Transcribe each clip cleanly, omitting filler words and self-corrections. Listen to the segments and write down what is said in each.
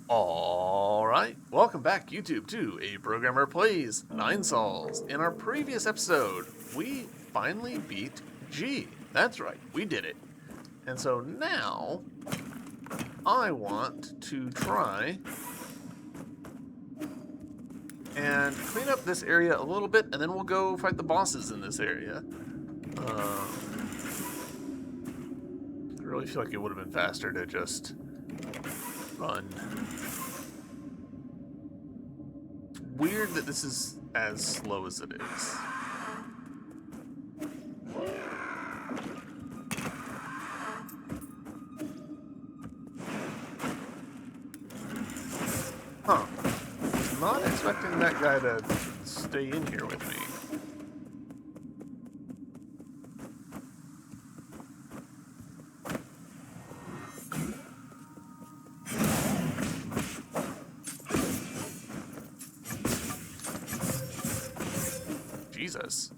Alright, welcome back YouTube to A Programmer Plays Nine Sols. In our previous episode, we finally beat G. That's right, we did it. And so now, I want to try and clean up this area a little bit, and then we'll go fight the bosses in this area. I really feel like it would have been faster to just run. Weird that this is as slow as it is. Huh. Not expecting that guy to stay in here with me. Jesus.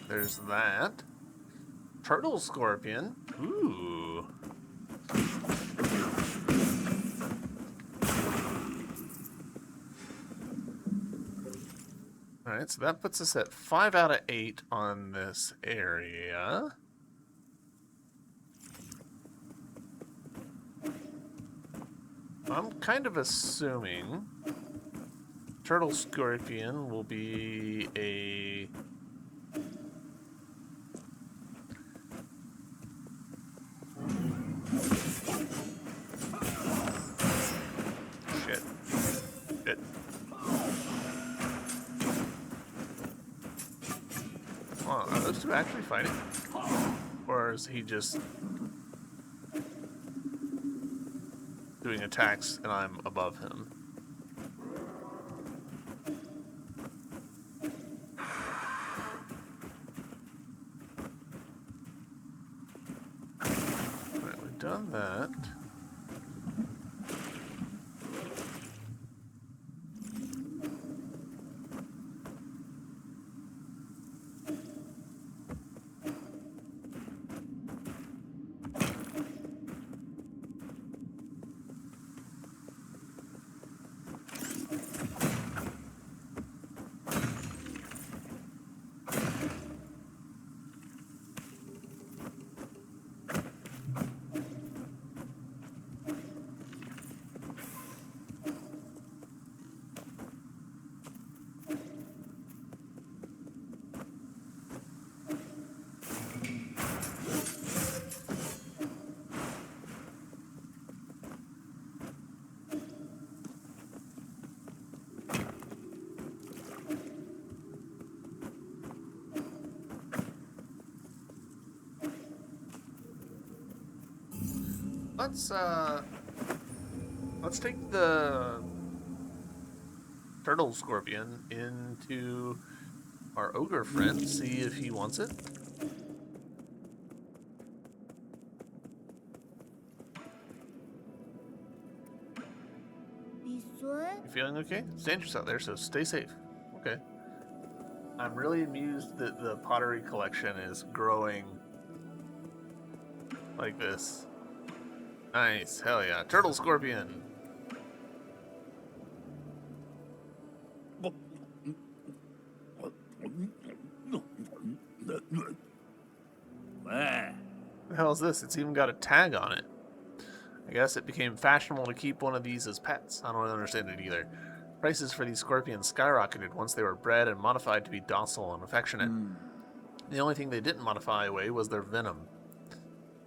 There's that. Turtle Scorpion. Ooh. Alright, so that puts us at 5 out of 8 on this area. I'm kind of assuming Turtle Scorpion will be a... Are those two actually fighting? Or is he just doing attacks and I'm above him? Alright, we've done that. Let's take the Turtle Scorpion into our ogre friend, see if he wants it. You feeling okay? It's dangerous out there, so stay safe. Okay. I'm really amused that the pottery collection is growing like this. Nice, hell yeah. Turtle Scorpion. What the hell is this? It's even got a tag on it. I guess it became fashionable to keep one of these as pets. I don't understand it either. Prices for these scorpions skyrocketed once they were bred and modified to be docile and affectionate. The only thing they didn't modify away was their venom.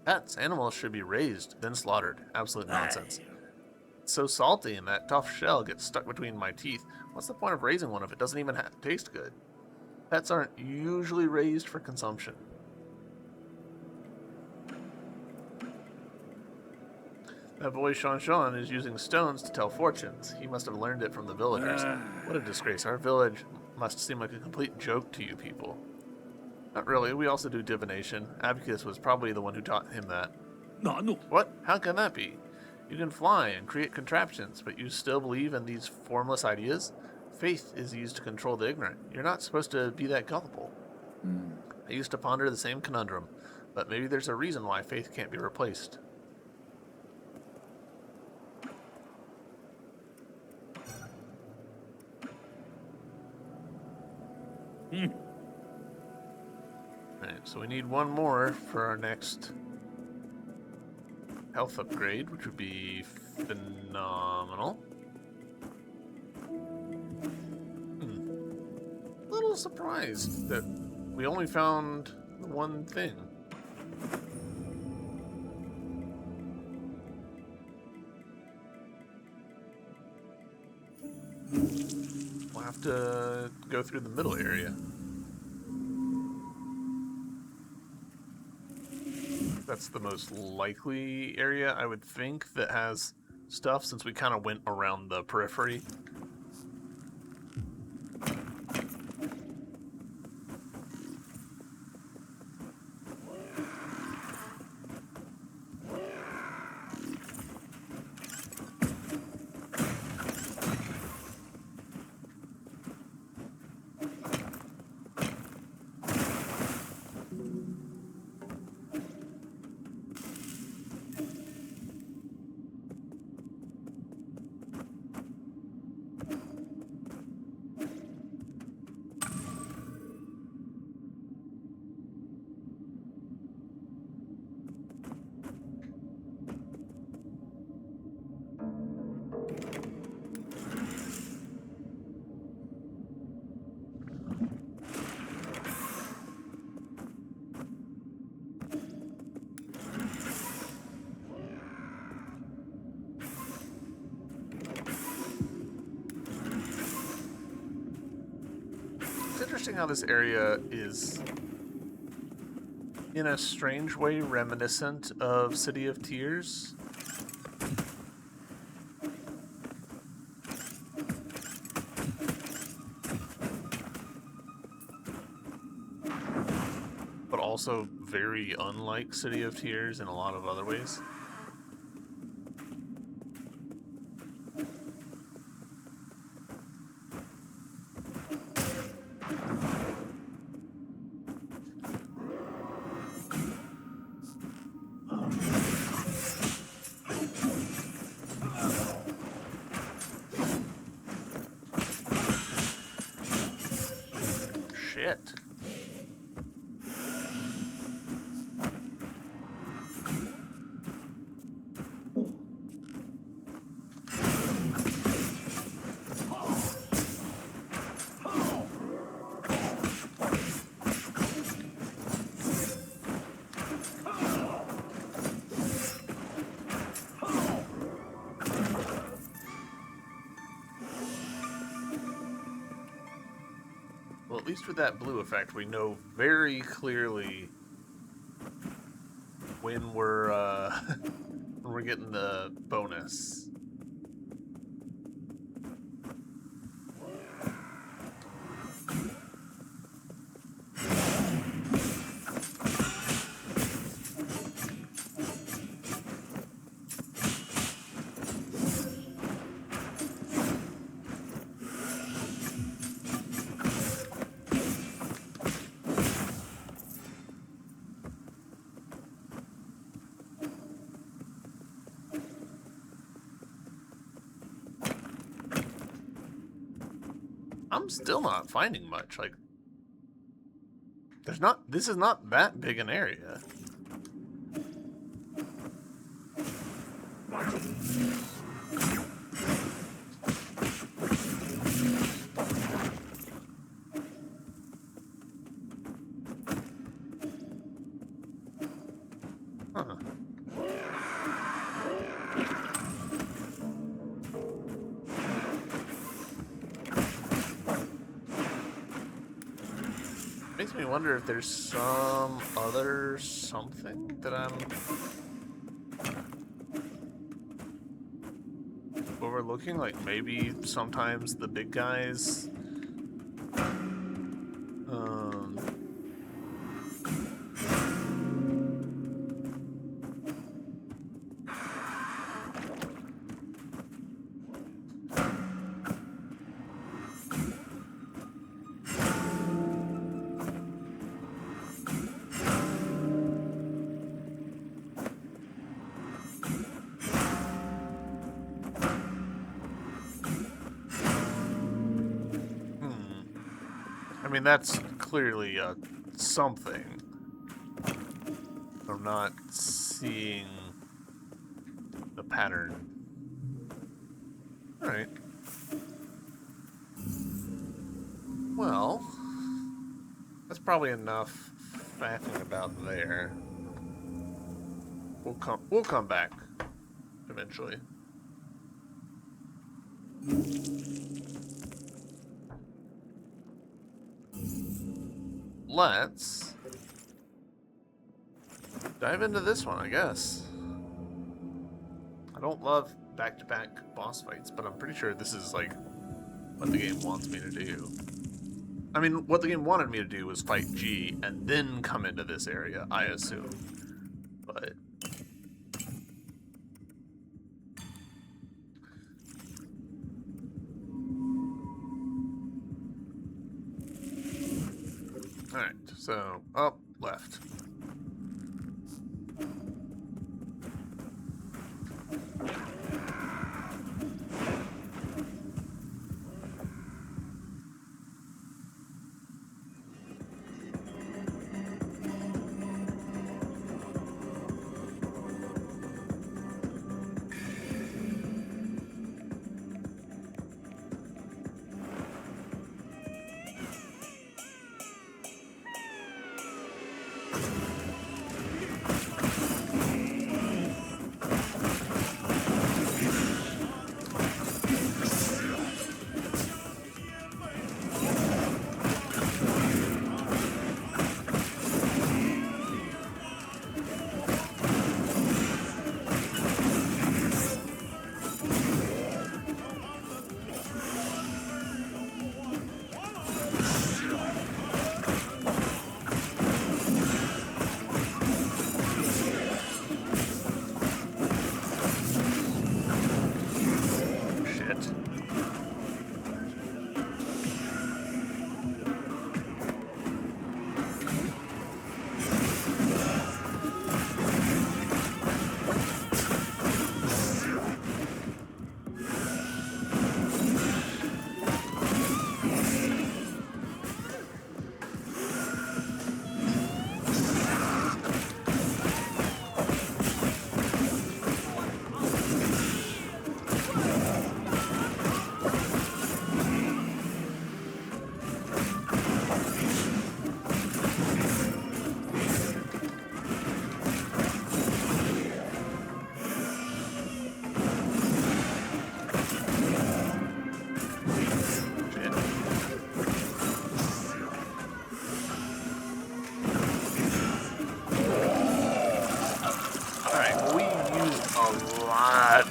Pets, animals should be raised, then slaughtered. Absolute nonsense. It's so salty and that tough shell gets stuck between my teeth. What's the point of raising one if it doesn't even taste good? Pets aren't usually raised for consumption. That boy Sean is using stones to tell fortunes. He must have learned it from the villagers. What a disgrace. Our village must seem like a complete joke to you people. Not really. We also do divination. Abacus was probably the one who taught him that. No. What? How can that be? You can fly and create contraptions, but you still believe in these formless ideas? Faith is used to control the ignorant. You're not supposed to be that gullible. I used to ponder the same conundrum, but maybe there's a reason why faith can't be replaced. Alright, so we need one more for our next health upgrade, which would be phenomenal. A little surprised that we only found the one thing. We'll have to go through the middle area. That's the most likely area, I would think, that has stuff, since we kind of went around the periphery. It's interesting how this area is, in a strange way, reminiscent of City of Tears. But also very unlike City of Tears in a lot of other ways. Shit. Well, at least with that blue effect, we know very clearly when we're when we're getting the bonus. I'm still not finding much. Like, this is not that big an area. Makes me wonder if there's some other something that I'm overlooking. Like maybe sometimes the big guys I mean, that's clearly something. I'm not seeing the pattern. Alright. Well, that's probably enough faffing about there. We'll come back eventually. Let's dive into this one, I guess. I don't love back-to-back boss fights, but I'm pretty sure this is like what the game wants me to do. I mean, what the game wanted me to do was fight G and then come into this area, I assume. But alright, so up, left.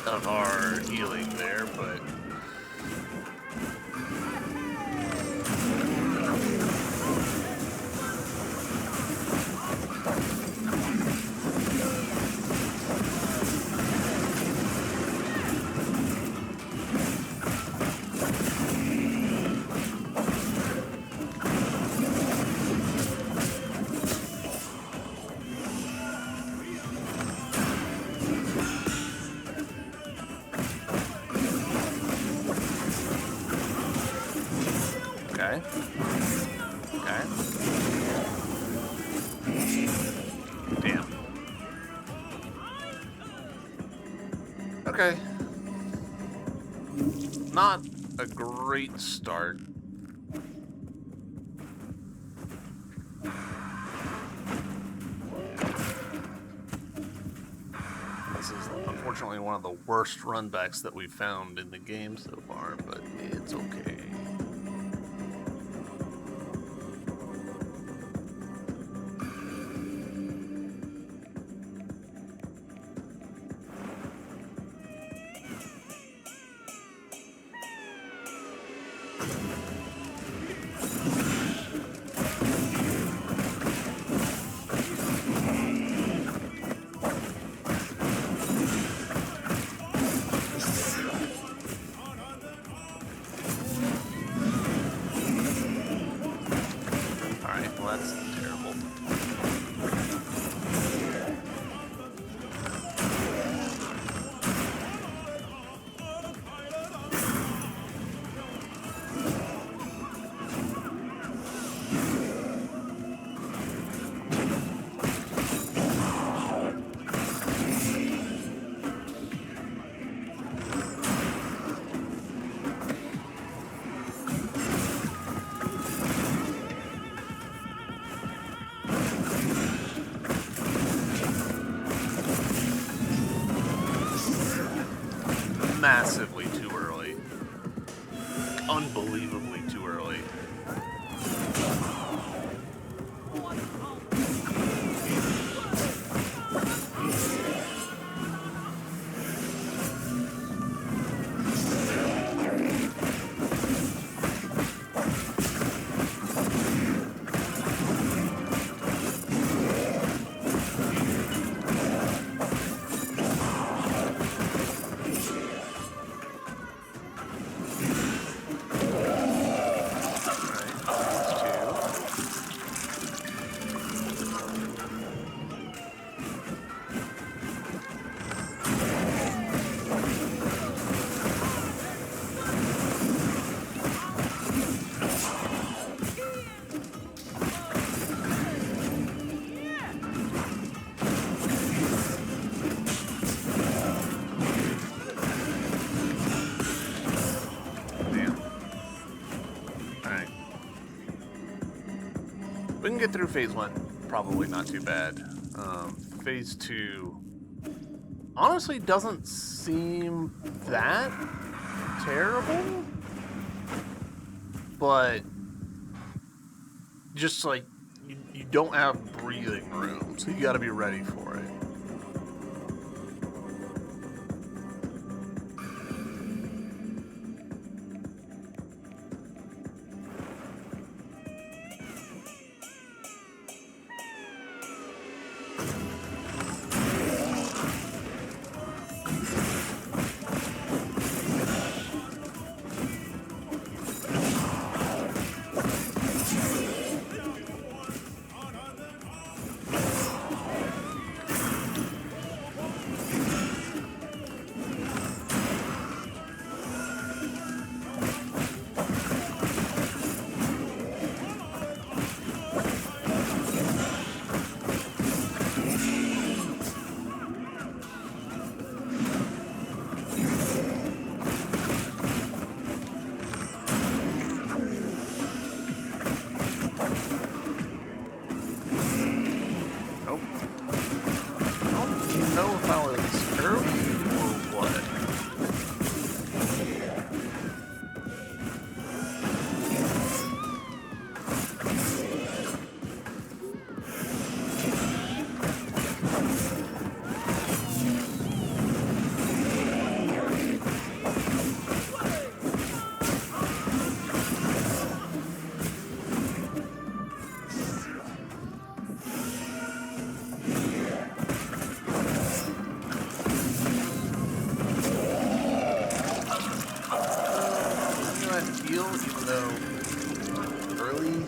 Of our healing there, but okay. Okay. Damn. Okay. Not a great start. This is unfortunately one of the worst runbacks that we've found in the game so far, but it's okay. Alright, well that's terrible. Massively too early. Unbelievably too early. We can get through phase 1, probably not too bad. Phase 2 honestly doesn't seem that terrible, but just like you don't have breathing room, so you gotta be ready for it. Even though early.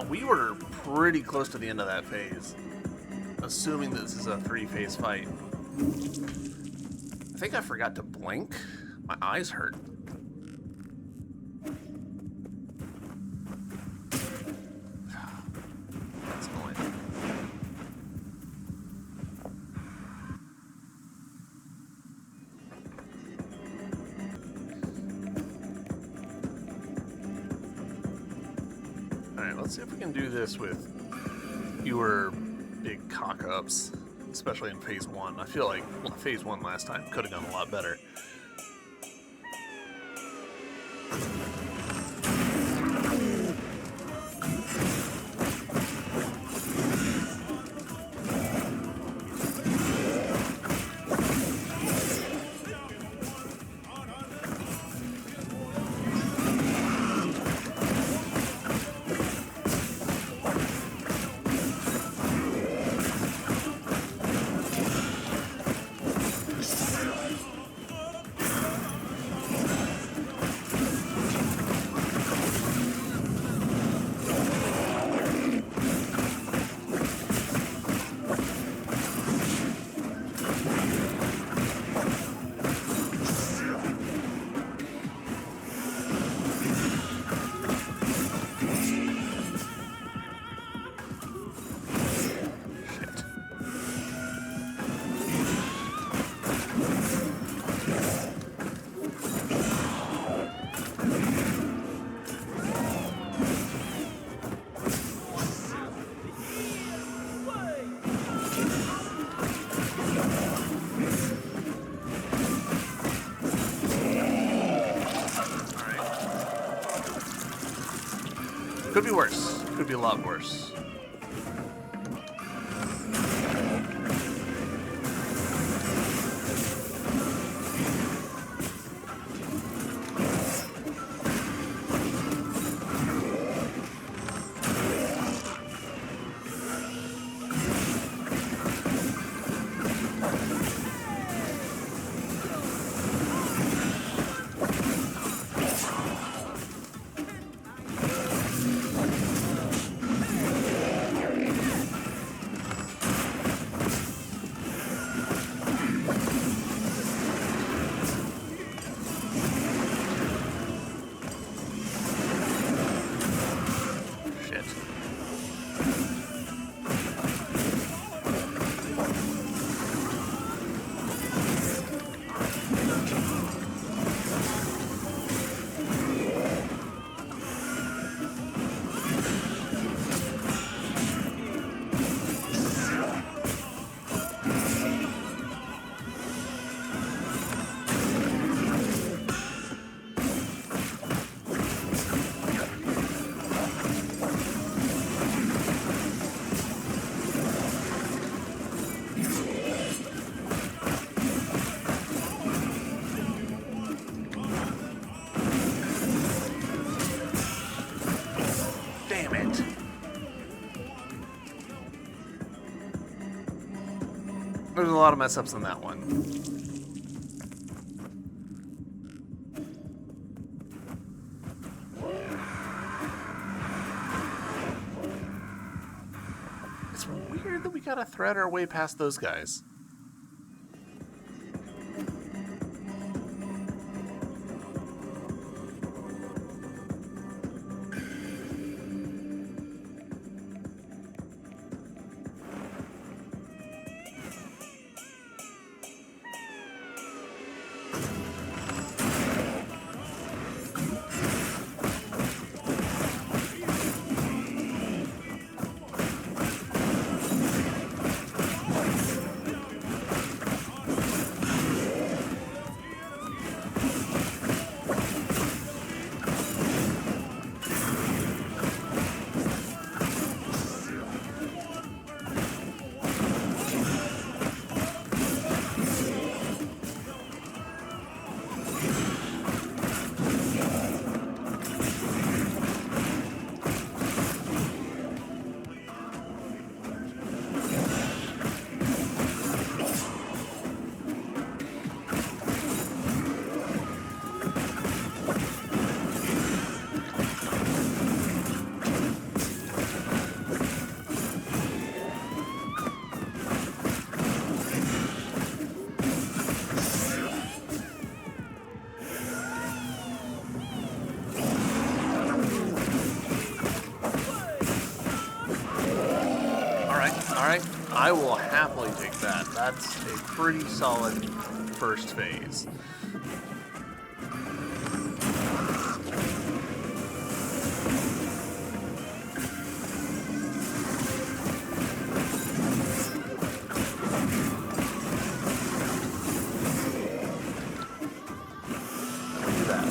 We were pretty close to the end of that phase. Assuming this is a 3-phase fight. I think I forgot to blink. My eyes hurt. That's annoying. Alright, let's see if we can do this with fewer big cock-ups, especially in phase 1. I feel like phase 1 last time could have gone a lot better. Could be worse. Could be a lot worse. There's a lot of mess ups in that one. It's weird that we gotta thread our way past those guys. Alright. I will happily take that. That's a pretty solid first phase. Do that.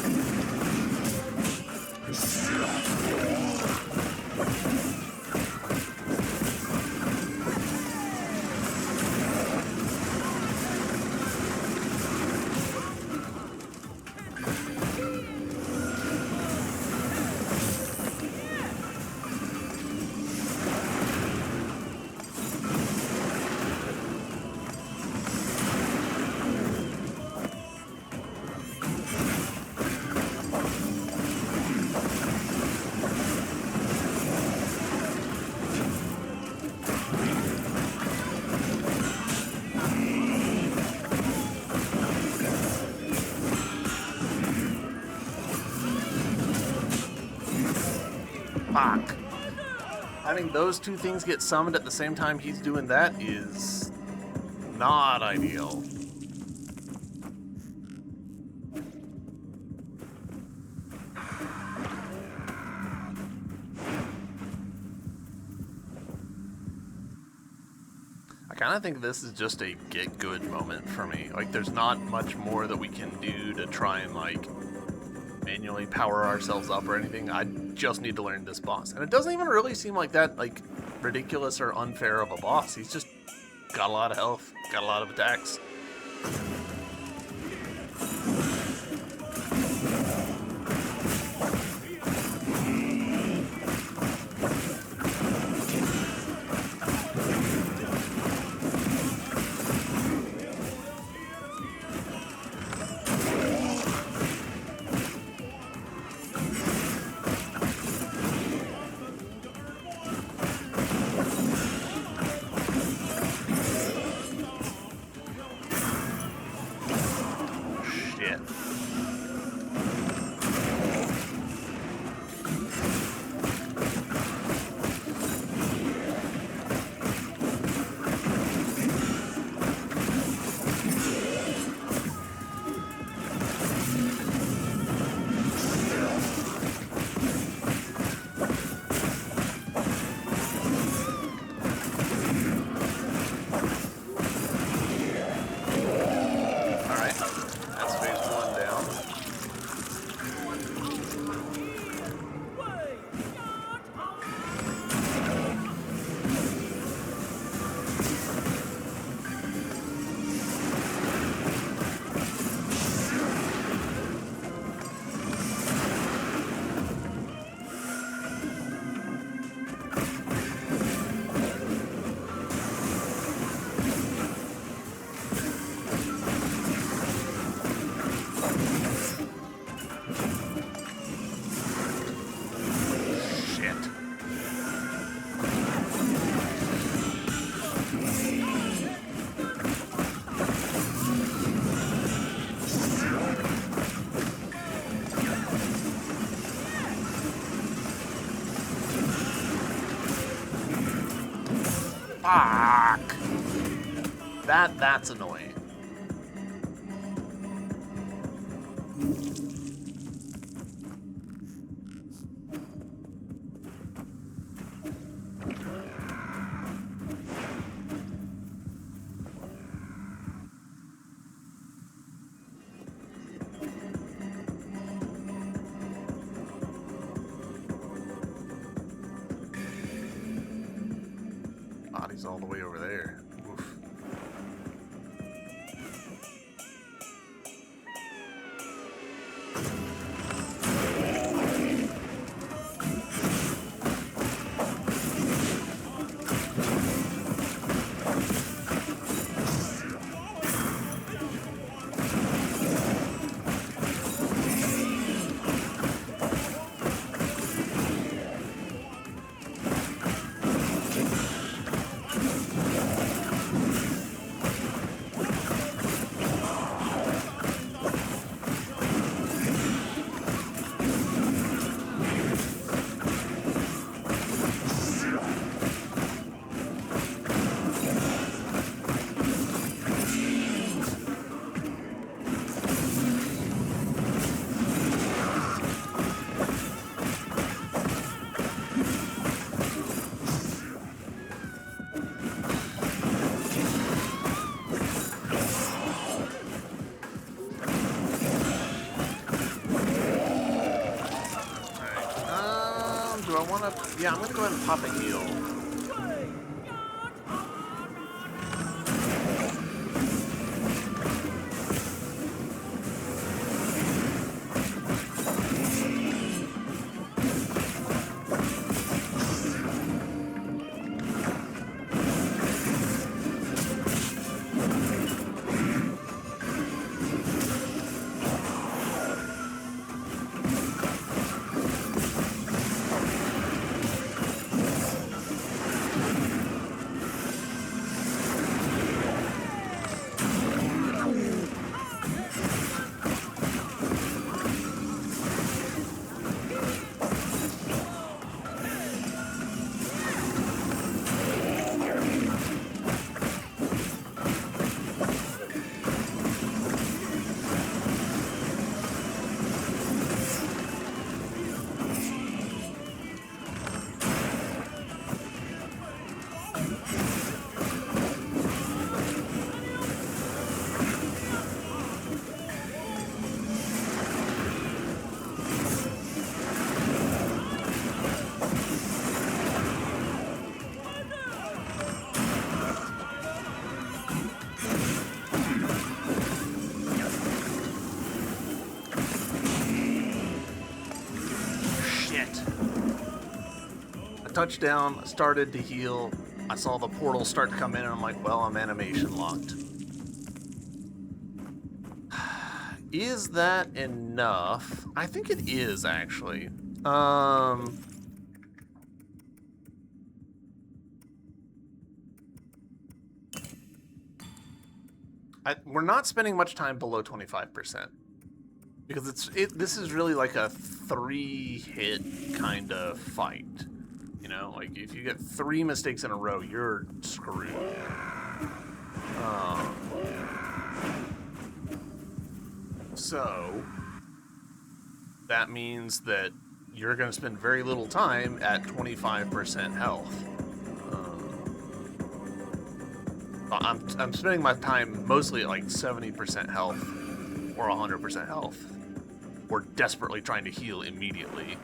Fuck. Having those two things get summoned at the same time he's doing that is not ideal. I kind of think this is just a get good moment for me. Like, there's not much more that we can do to try and, like, manually power ourselves up or anything. I just need to learn this boss. And it doesn't even really seem like that, like, ridiculous or unfair of a boss. He's just got a lot of health, got a lot of attacks. Fuck! That's annoying. Body's all the way over there. Oof. Yeah, I'm gonna go ahead and pop a heal. Touchdown, started to heal. I saw the portal start to come in, and I'm like, well, I'm animation locked. Is that enough? I think it is, actually. We're not spending much time below 25%. Because this is really like a 3-hit kind of fight. You know, like if you get 3 mistakes in a row, you're screwed. So that means that you're going to spend very little time at 25% health. I'm spending my time mostly at like 70% health or 100% health. We're desperately trying to heal immediately.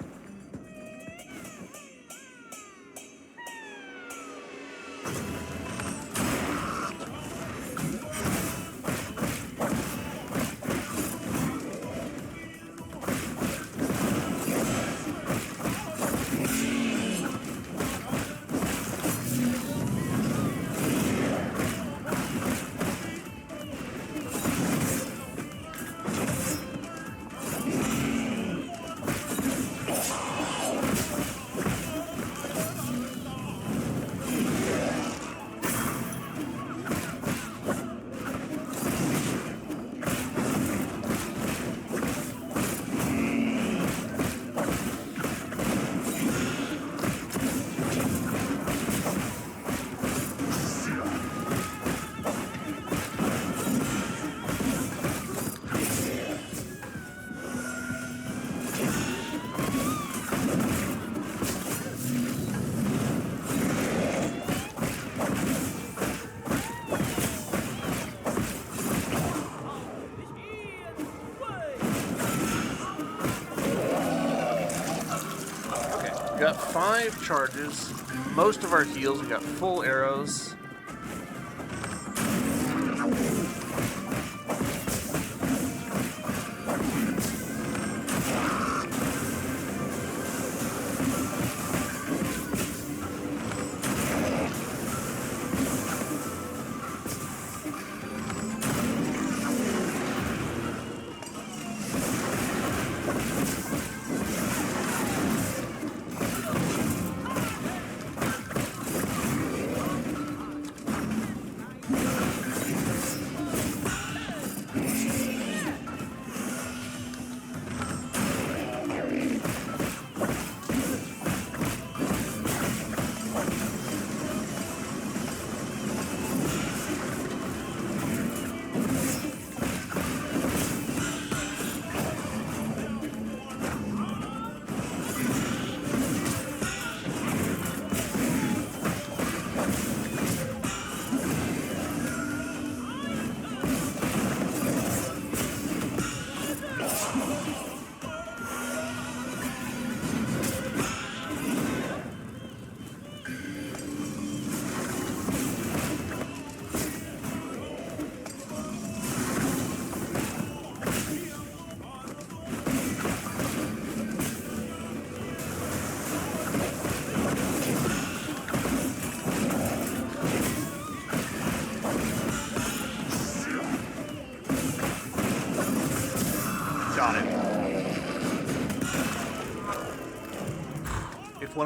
We got 5 charges, most of our heals, we got full arrows.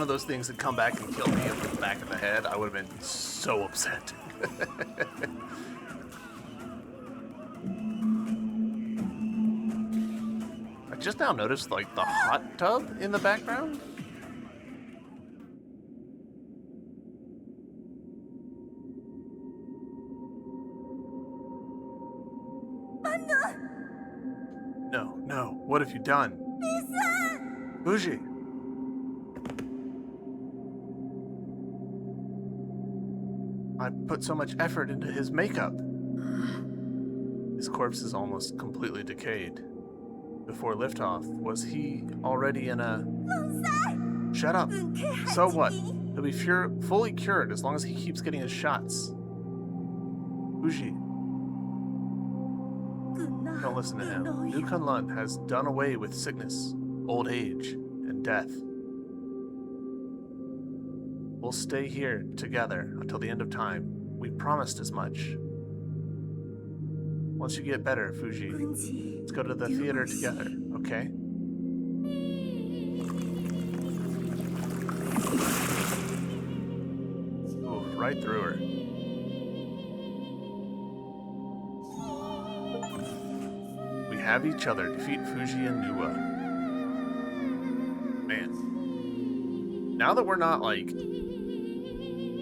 one of those things had come back and killed me in the back of the head, I would have been so upset. I just now noticed, like, the hot tub in the background. No, no, what have you done? Fuji! I put so much effort into his makeup. His corpse is almost completely decayed. Before liftoff, was he already in a... Shut up! So what? He'll be fully cured as long as he keeps getting his shots. Fuji. Don't listen to him. New Kunlun has done away with sickness, old age, and death. We'll stay here together until the end of time. We promised as much. Once you get better, Fuji, let's go to the theater together, okay? Ooh, right through her. We have each other. Defeat Fuji and Nuwa. Man. Now that we're not, like,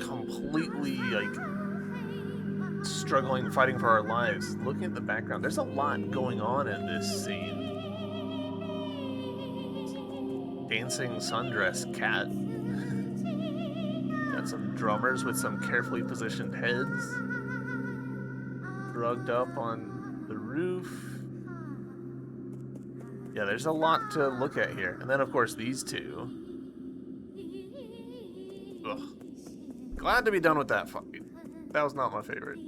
completely, like, struggling, fighting for our lives, looking at the background, there's a lot going on in this scene. Dancing sundress cat. Got some drummers with some carefully positioned heads. Drugged up on the roof. Yeah, there's a lot to look at here. And then, of course, these two. Ugh. Glad to be done with that fight. That was not my favorite.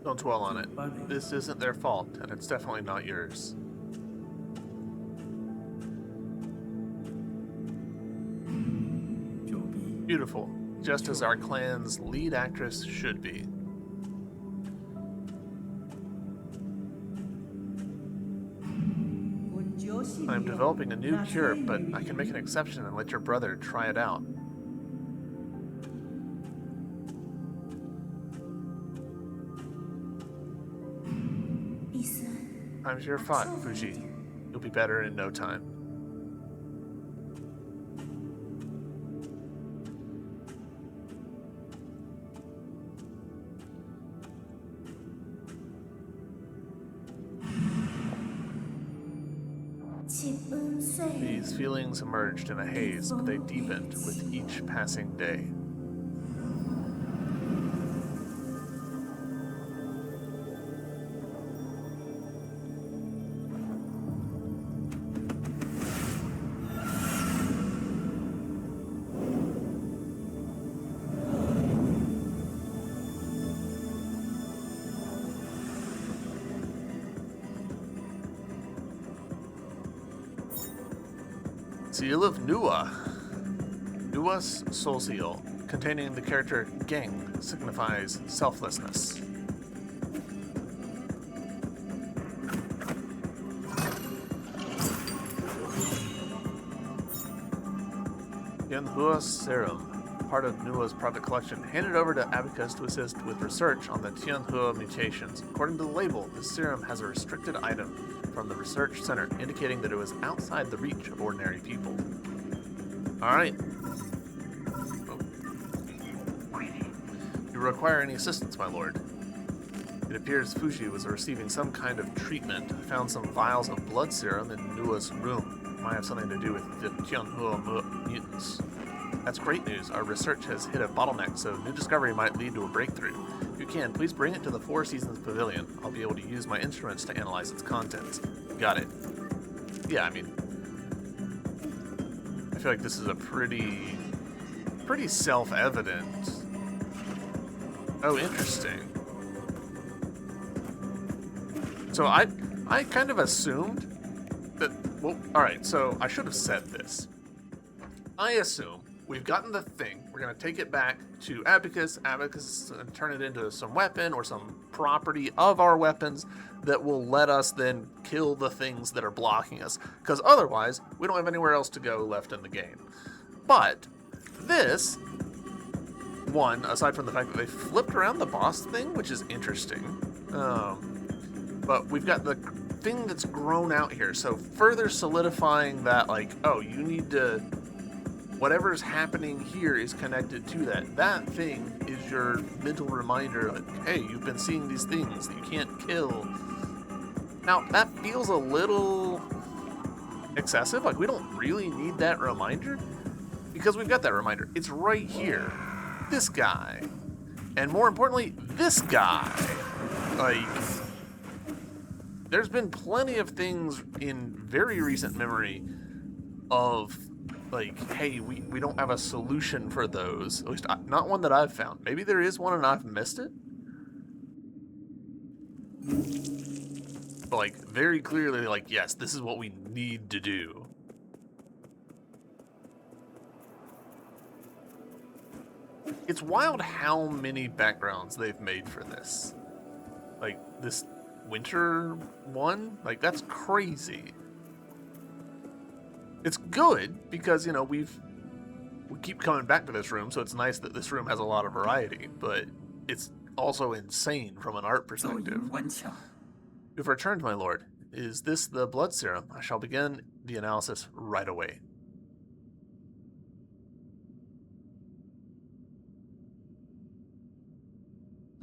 Don't dwell on it. This isn't their fault, and it's definitely not yours. Beautiful. Just as our clan's lead actress should be. I'm developing a new cure, but I can make an exception and let your brother try it out. Time's your fought, Fuji. You'll be better in no time. These feelings emerged in a haze, but they deepened with each passing day. Seal of Nuwa. Nuwa's soul seal, containing the character Geng, signifies selflessness. Tianhua's serum, part of Nuwa's private collection, handed over to Abacus to assist with research on the Tianhua mutations. According to the label, this serum has a restricted item from the research center, indicating that it was outside the reach of ordinary people. Alright. Oh. You require any assistance, my lord? It appears Fuji was receiving some kind of treatment. I found some vials of blood serum in Nuwa's room. It might have something to do with the Tianhua mutants. That's great news. Our research has hit a bottleneck, so new discovery might lead to a breakthrough. If you can, please bring it to the Four Seasons Pavilion. I'll be able to use my instruments to analyze its contents. Got it. Yeah, I mean, I feel like this is a pretty self-evident. Oh, interesting. So I kind of assumed that Well, alright, so I should have said this. I assume we've gotten the thing. We're going to take it back to Abacus. Abacus is going to turn it into some weapon or some property of our weapons that will let us then kill the things that are blocking us. Because otherwise, we don't have anywhere else to go left in the game. But this one, aside from the fact that they flipped around the boss thing, which is interesting. But we've got the thing that's grown out here. So further solidifying that, like, oh, you need to... Whatever's happening here is connected to that. That thing is your mental reminder that, hey, you've been seeing these things that you can't kill. Now, that feels a little excessive. Like, we don't really need that reminder because we've got that reminder. It's right here. This guy. And more importantly, this guy. Like, there's been plenty of things in very recent memory of... like, hey, we don't have a solution for those. At least not one that I've found. Maybe there is one and I've missed it. But, like, very clearly, like, yes, this is what we need to do. It's wild how many backgrounds they've made for this. Like, this winter one? Like, that's crazy. It's good because, you know, we keep coming back to this room, so it's nice that this room has a lot of variety, but it's also insane from an art perspective. You've returned, my lord. Is this the blood serum? I shall begin the analysis right away.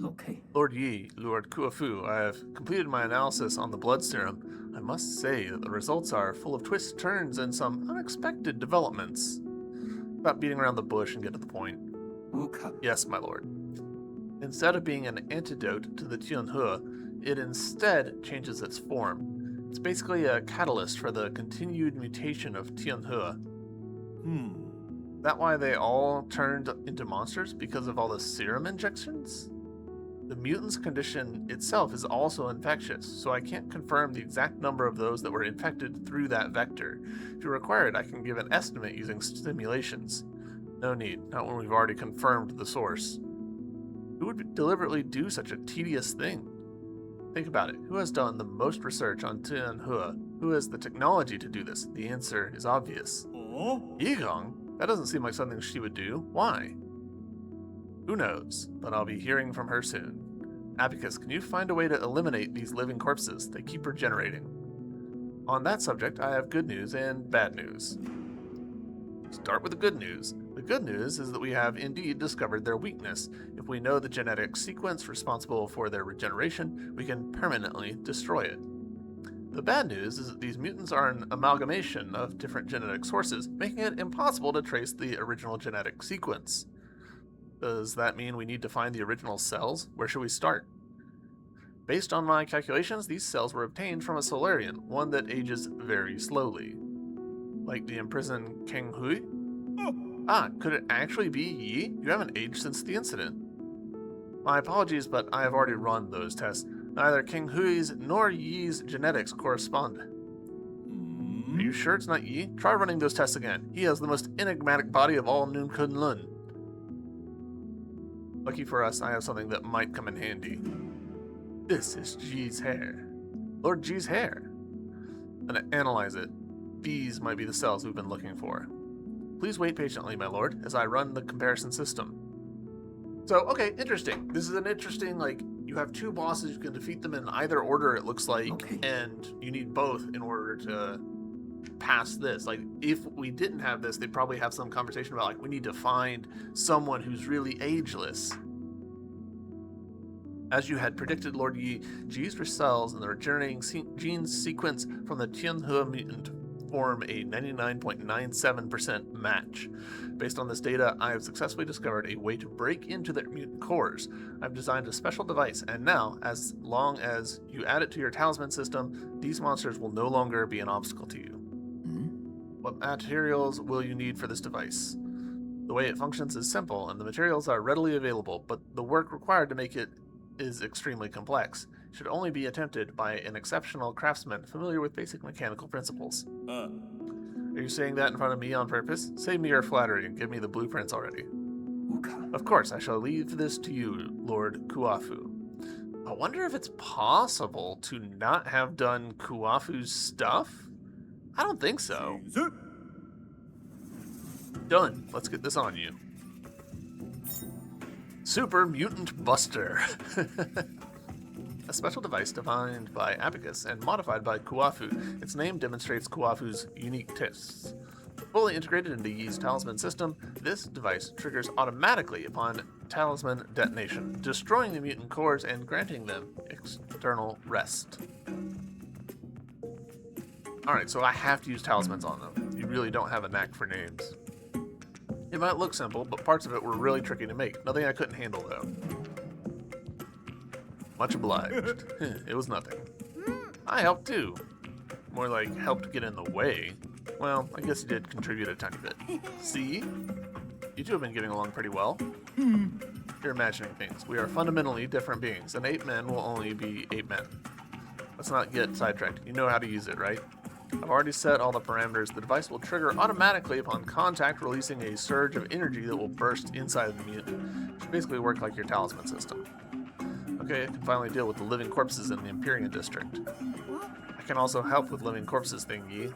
Okay. Lord Yi, Lord Kuafu, I have completed my analysis on the blood serum. I must say that the results are full of twists, turns, and some unexpected developments. About beating around the bush and get to the point. Yes, my lord. Instead of being an antidote to the Tianhe, it instead changes its form. It's basically a catalyst for the continued mutation of Tianhe. That why they all turned into monsters? Because of all the serum injections? The mutant's condition itself is also infectious, so I can't confirm the exact number of those that were infected through that vector. If you require it, I can give an estimate using simulations. No need, not when we've already confirmed the source. Who would deliberately do such a tedious thing? Think about it. Who has done the most research on Tianhe? Who has the technology to do this? The answer is obvious. Yigong? That doesn't seem like something she would do. Why? Who knows, but I'll be hearing from her soon. Abacus, can you find a way to eliminate these living corpses? They keep regenerating. On that subject, I have good news and bad news. Start with the good news. The good news is that we have indeed discovered their weakness. If we know the genetic sequence responsible for their regeneration, we can permanently destroy it. The bad news is that these mutants are an amalgamation of different genetic sources, making it impossible to trace the original genetic sequence. Does that mean we need to find the original cells? Where should we start? Based on my calculations, these cells were obtained from a Solarian, one that ages very slowly. Like the imprisoned Kang Hui? Ah, could it actually be Yi? You haven't aged since the incident. My apologies, but I have already run those tests. Neither King Hui's nor Yi's genetics correspond. Are you sure it's not Yi? Try running those tests again. He has the most enigmatic body of all Nun Kun Lun. Lucky for us, I have something that might come in handy. This is Ji's hair. Lord Ji's hair. Analyze it. These might be the cells we've been looking for. Please wait patiently, my lord, as I run the comparison system. So, okay, interesting. This is an interesting, like, you have two bosses, you can defeat them in either order, it looks like, and you need both in order to pass this. Like, if we didn't have this, they'd probably have some conversation about, like, we need to find someone who's really ageless. As you had predicted, Lord Yi, Ji's cells and the regenerating gene sequence from the Tianhe mutant form a 99.97% match. Based on this data, I have successfully discovered a way to break into their mutant cores. I've designed a special device, and now, as long as you add it to your talisman system, these monsters will no longer be an obstacle to you. What materials will you need for this device? The way it functions is simple, and the materials are readily available, but the work required to make it is extremely complex. should only be attempted by an exceptional craftsman familiar with basic mechanical principles. Are you saying that in front of me on purpose? Save me your flattery and give me the blueprints already. Of course, I shall leave this to you, Lord Kuafu. I wonder if it's possible to not have done Kuafu's stuff? I don't think so. Done. Let's get this on you. Super Mutant Buster. A special device defined by Abacus and modified by Kuafu. Its name demonstrates Kuafu's unique tastes. Fully integrated into Yi's talisman system, this device triggers automatically upon talisman detonation, destroying the mutant cores and granting them external rest. Alright, so I have to use talismans on them. You really don't have a knack for names. It might look simple, but parts of it were really tricky to make. Nothing I couldn't handle, though. Much obliged. It was nothing. I helped, too. More like helped get in the way. Well, I guess you did contribute a tiny bit. See? You two have been getting along pretty well. You're imagining things. We are fundamentally different beings, and 8 men will only be 8 men. Let's not get sidetracked. You know how to use it, right? I've already set all the parameters. The device will trigger automatically upon contact, releasing a surge of energy that will burst inside the mutant. It should basically work like your talisman system. Okay, I can finally deal with the living corpses in the Empyrean district. I can also help with living corpses thing, Yi.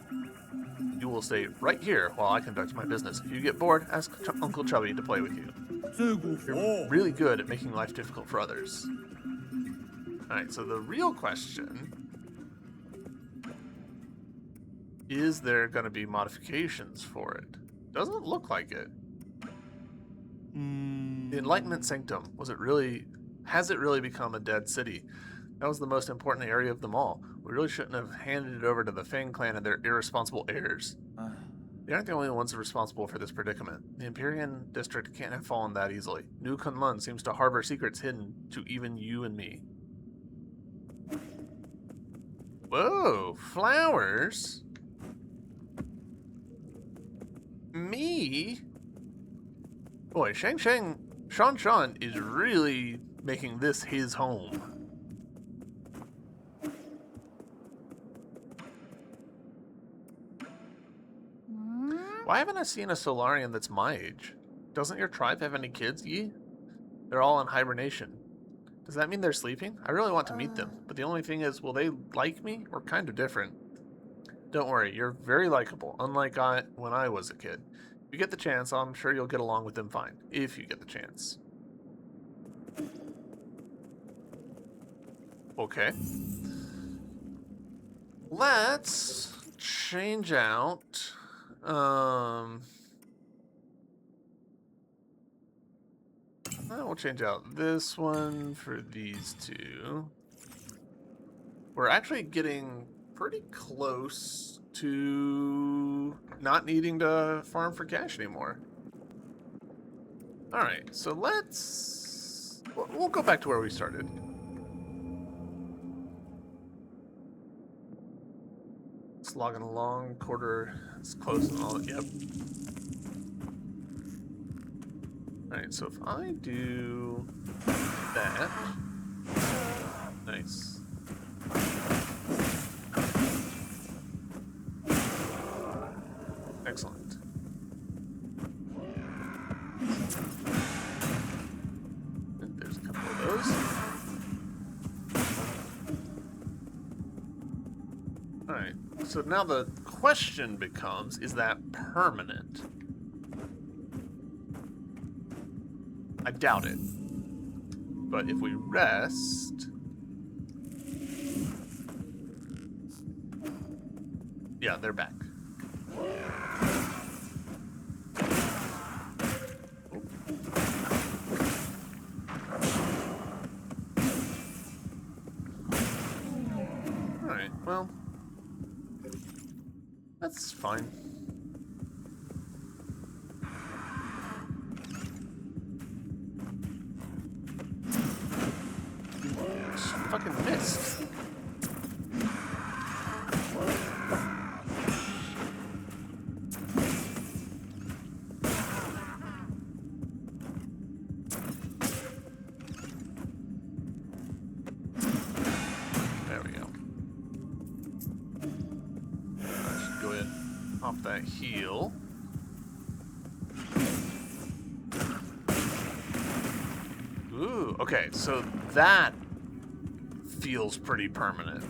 You will stay right here while I conduct my business. If you get bored, ask Uncle Chubby to play with you. You're really good at making life difficult for others. Alright, so the real question... is there going to be modifications for it? Doesn't look like it. The Enlightenment Sanctum, has it really become a dead city? That was the most important area of them all. We really shouldn't have handed it over to the Fang clan and their irresponsible heirs. They aren't the only ones responsible for this predicament. The Empyrean district can't have fallen that easily. New Kunlun seems to harbor secrets hidden to even you and me. Whoa, flowers? Me? Boy, Shan Shan is really making this his home. Why haven't I seen a Solarian that's my age? Doesn't your tribe have any kids, Yi? They're all in hibernation. Does that mean they're sleeping? I really want to meet them, but the only thing is, will they like me? We're kind of different. Don't worry, you're very likable, unlike when I was a kid. If you get the chance, I'm sure you'll get along with them fine. If you get the chance. Okay. Let's change out... we'll change out this one for these two. We're actually getting pretty close to not needing to farm for cash anymore. Alright, so we'll go back to where we started. Slogging along, quarter is close and all. Yep. Alright, so if I do that, nice. Excellent. And there's a couple of those. Alright, so now the question becomes, is that permanent? I doubt it. But if we rest... yeah, they're back. Alright, well... that's fine. Fucking missed. heal. Ooh, okay, so that feels pretty permanent.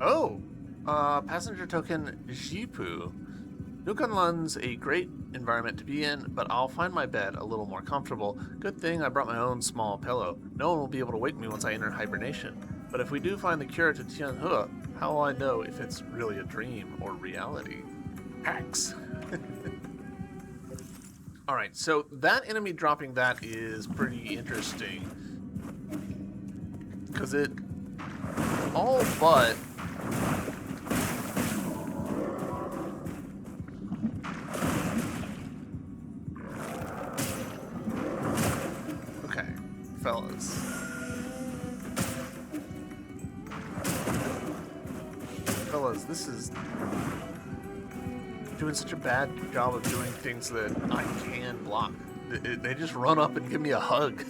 Oh, passenger token Jipu. Nukanlun's a great environment to be in, but I'll find my bed a little more comfortable. Good thing I brought my own small pillow. No one will be able to wake me once I enter hibernation. But if we do find the cure to Tianhe, how will I know if it's really a dream or reality? Hacks. Alright, so that enemy dropping that is pretty interesting. Because it all but... Okay, fellas. Fellas, this is doing such a bad job of doing things that I can block. They just run up and give me a hug.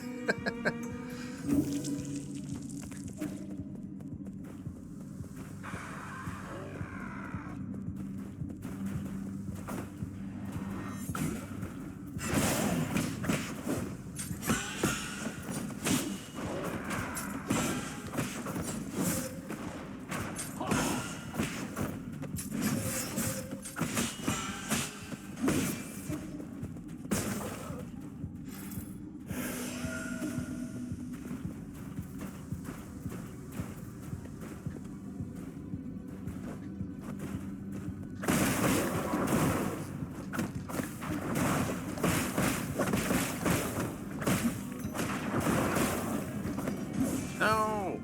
No!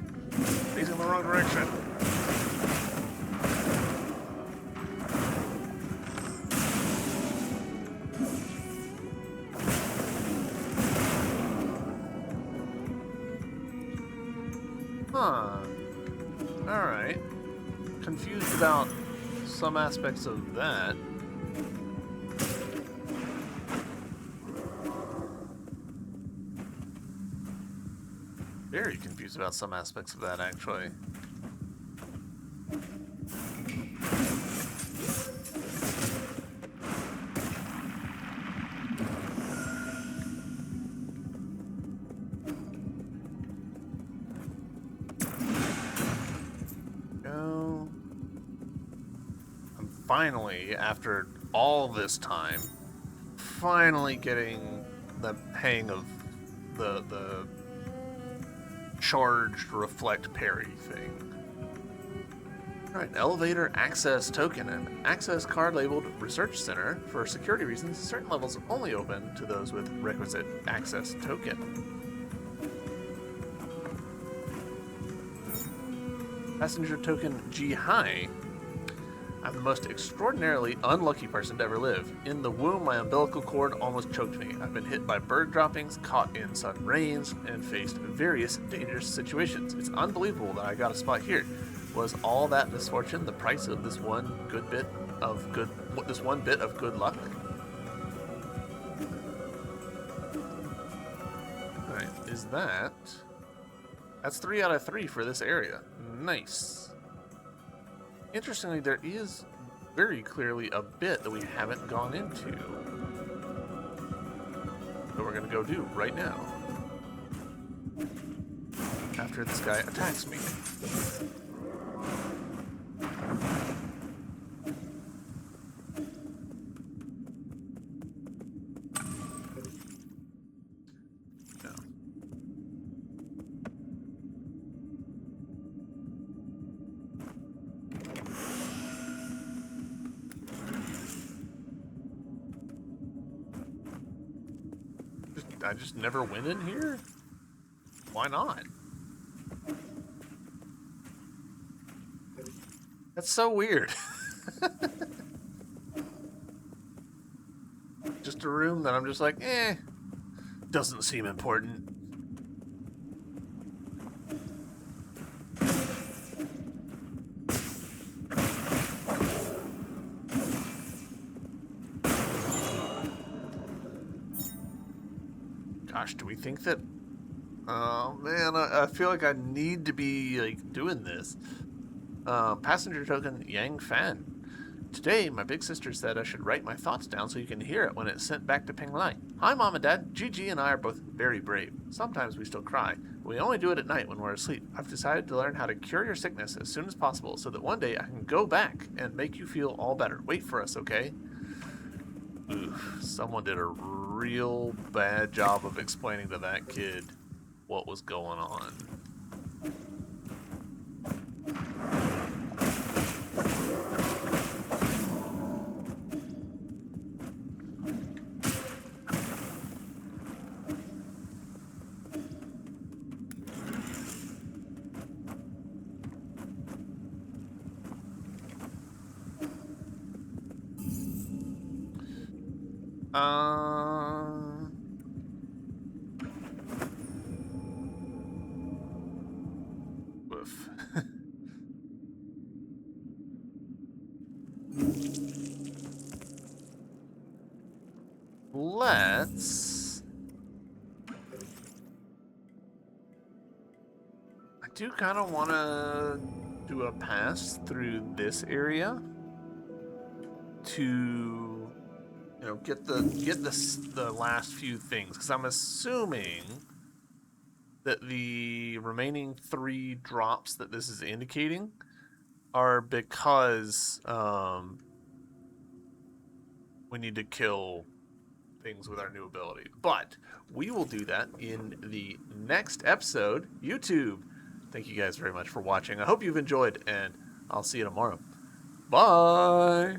He's in the wrong direction. Huh. Alright. Confused about some aspects of that. Very confused about some aspects of that, actually. Go. I'm finally, after all this time, finally getting the hang of the charged reflect parry thing. Alright, elevator access token. An access card labeled Research Center. For security reasons, certain levels only open to those with requisite access token. Passenger token G High. I'm the most extraordinarily unlucky person to ever live. In the womb, my umbilical cord almost choked me. I've been hit by bird droppings, caught in sudden rains, and faced various dangerous situations. It's unbelievable that I got a spot here. Was all that misfortune the price of this one bit of good luck? Alright, that's 3 out of 3 for this area. Nice. Interestingly, there is very clearly a bit that we haven't gone into that we're gonna go do right now after this guy attacks me. I just never went in here? Why not? That's so weird. Just a room that I'm just like, doesn't seem important. Gosh, do we think that... Oh, man, I feel like I need to be, like, doing this. Passenger token, Yang Fan. Today, my big sister said I should write my thoughts down so you can hear it when it's sent back to Penglai. Hi, Mom and Dad. Gigi and I are both very brave. Sometimes we still cry, but we only do it at night when we're asleep. I've decided to learn how to cure your sickness as soon as possible so that one day I can go back and make you feel all better. Wait for us, okay? Oof, someone did a real bad job of explaining to that kid what was going on. Woof. I do kind of want to do a pass through this area to, get the last few things, because I'm assuming that the remaining 3 drops that this is indicating are because we need to kill things with our new ability. But we will do that in the next episode. YouTube, thank you guys very much for watching. I hope you've enjoyed, and I'll see you tomorrow. Bye!